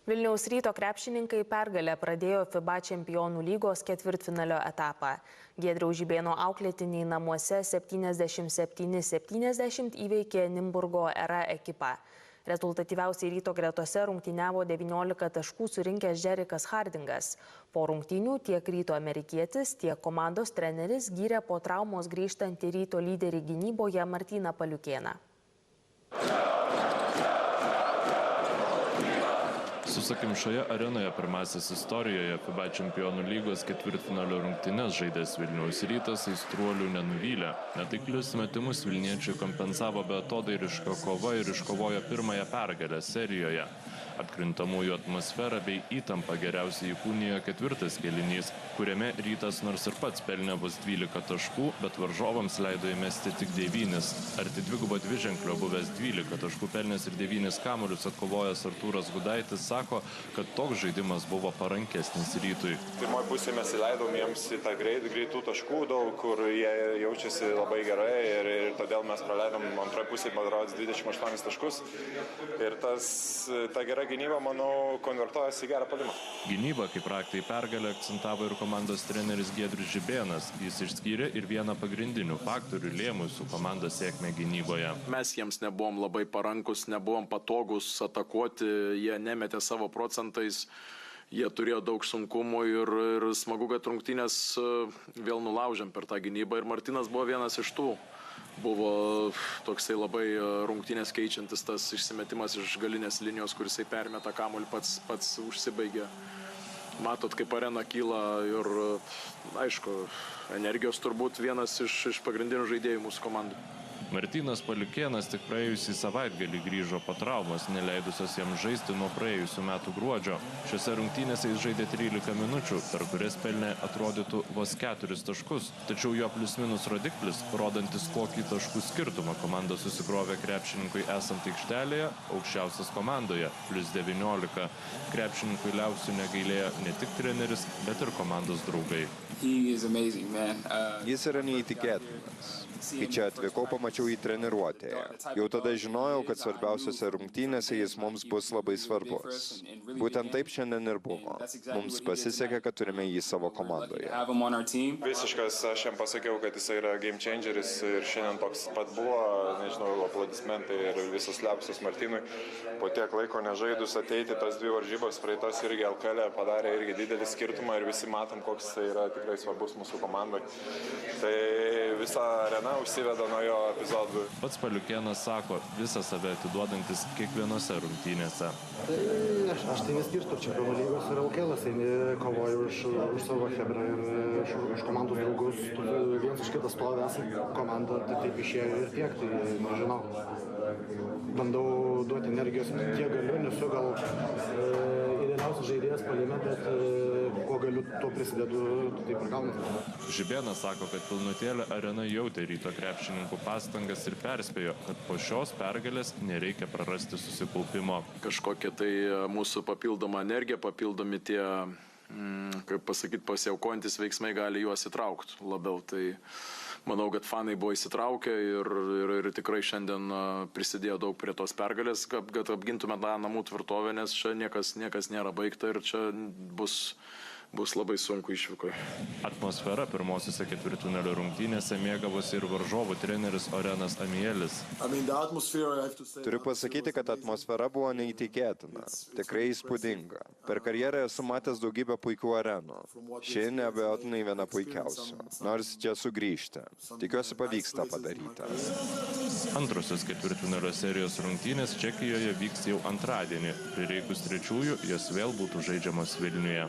Vilniaus Ryto krepšininkai pergalę pradėjo FIBA Čempionų lygos ketvirtfinalio etapą. Giedriaus Žibėno auklėtiniai namuose 77-70 įveikė Nimburgo Era ekipą. Rezultatyviausiai Ryto gretose rungtyniavo 19 taškų surinkęs Džerikas Hardingas. Po rungtynių tiek Ryto amerikietis, tiek komandos treneris gyrė po traumos grįžtantį Ryto lyderį gynyboje Martyną Paliukėną. Susakimšoje arenoje pirmasis istorijoje FIBA Čempionų lygos ketvirtfinalio rungtynes žaidęs Vilniaus Rytas aistruolių nenuvylė. Netaiklius metimus vilniečiai kompensavo beatodairiška kova ir iškovojo pirmąją pergalę serijoje. Atkrintamųjų atmosferą bei įtampą geriausiai įkūnijo ketvirtas kėlinys, kuriame Rytas nors ir pats pelnė vos 12 taškų, bet varžovams leido įmesti tik 9. Arti dvigubo dviženklio buvęs 12 taškų pelnęs ir 9 kamuolius atkovojęs Artūras Gudaitis sako, kad toks žaidimas buvo parankesnis Rytui. Pirmoje pusėje mes įleidom jiems į tą greitų taškų daug, kur jie jaučiasi labai gerai ir todėl mes praleidom antroje pusėje berods 28 taškus. Ir ta gera gynyba, manau, konvertuojasi į gerą puolimą. Gynybą kaip raktai pergalę akcentavo ir komandos treneris Giedrius Žibėnas. Jis išskyrė ir vieną pagrindinių faktorių lėmusių komandos sėkmę gynyboje. Mes jiems nebuvom labai parankus, nebuvom patogus atakuoti, jie nemetė savo procentais, jie turėjo daug sunkumų ir smagu, kad rungtynės vėl nulaužėm per tą gynybą ir Martynas buvo vienas iš tų. Buvo toksai labai rungtynės keičiantis tas išsimetimas iš galinės linijos, kur jisai permeta kamuolį, pats užsibaigė. Matot, kaip arena kyla ir, aišku, energijos turbūt vienas iš pagrindinių žaidėjų mūsų komandų. Martynas Paliukėnas tik praėjusį savaitgalį grįžo po traumos, neleidusios jam žaisti nuo praėjusių metų gruodžio. Šiose rungtynėse jis žaidė 13 minučių, per kurias pelnė atrodytų vos 4 taškus. Tačiau jo plius-minus rodiklis, rodantis kokį taškų skirtumą komanda susikrovė krepšininkui esant aikštelėje, aukščiausias komandoje, +19. Krepšininkui liausių negailėjo ne tik treneris, bet ir komandos draugai. Jis yra neįtikėtinas. Kai čia atvykau, pamačiau jį treniruotėje. Jau tada žinojau, kad svarbiausiose rungtynėse jis mums bus labai svarbus. Būtent taip šiandien ir buvo. Mums pasisekė, kad turime jį savo komandoje. Visiškas, aš jam pasakiau, kad jis yra game changeris ir šiandien toks pat buvo, nežinau, aplodismentai ir visas liapsus Martynui. Po tiek laiko nežaidus ateiti tas 2 varžybos, praeitas irgi LKL padarė irgi didelį skirtumą ir visi matom, koks tai yra tikrai svarbus mūsų komandai. Tai visa arena užsiveda nuo jo epizodų. Pats Paliukėnas sako, visą save atiduodantis kiekvienose rungtynėse. Tai aš tai neskirstu, čia Čempionų lygos ir LKL-as, kovoju už savo chebrą ir už komandos draugus. Vienas už kitą stovi, esam komanda, tai taip išėjo ir tiek, tai nežinau. Bandau duoti energijos, kiek galiu, nesu gal idealiausias žaidėjas puolime, bet kuo galiu, tuo prisidedu, taip ir gaunasi. Žibėnas sako, kad pilnutėlė arena jautė Ryto krepšininkų pastangas ir perspėjo, kad po šios pergalės nereikia prarasti susikaupimo. Kažkokia tai mūsų papildoma energija, papildomi tie, kaip pasakyti, pasiaukojantis veiksmai gali juos įtraukti labiau. Tai manau, kad fanai buvo įsitraukę ir tikrai šiandien prisidėjo daug prie tos pergalės, kad apgintume tą namų tvirtovę, nes čia niekas nėra baigta ir čia bus labai sunku išvykoje. Atmosfera pirmosiuose ketvirtfinalio rungtynėse mėgavosi ir varžovų treneris Orenas Amielis. Turiu pasakyti, kad atmosfera buvo neįtikėtina, tikrai įspūdinga. Per karjerą esu matęs daugybę puikių arenų. Ši neabejotinai viena puikiausių. Nors čia sugrįžti. Tikiuosi pavyks tą padaryti. Antrosios ketvirtfinalio serijos rungtynės Čekijoje vyks jau antradienį. Prireikus trečiųjų, jos vėl būtų žaidžiamos Vilniuje.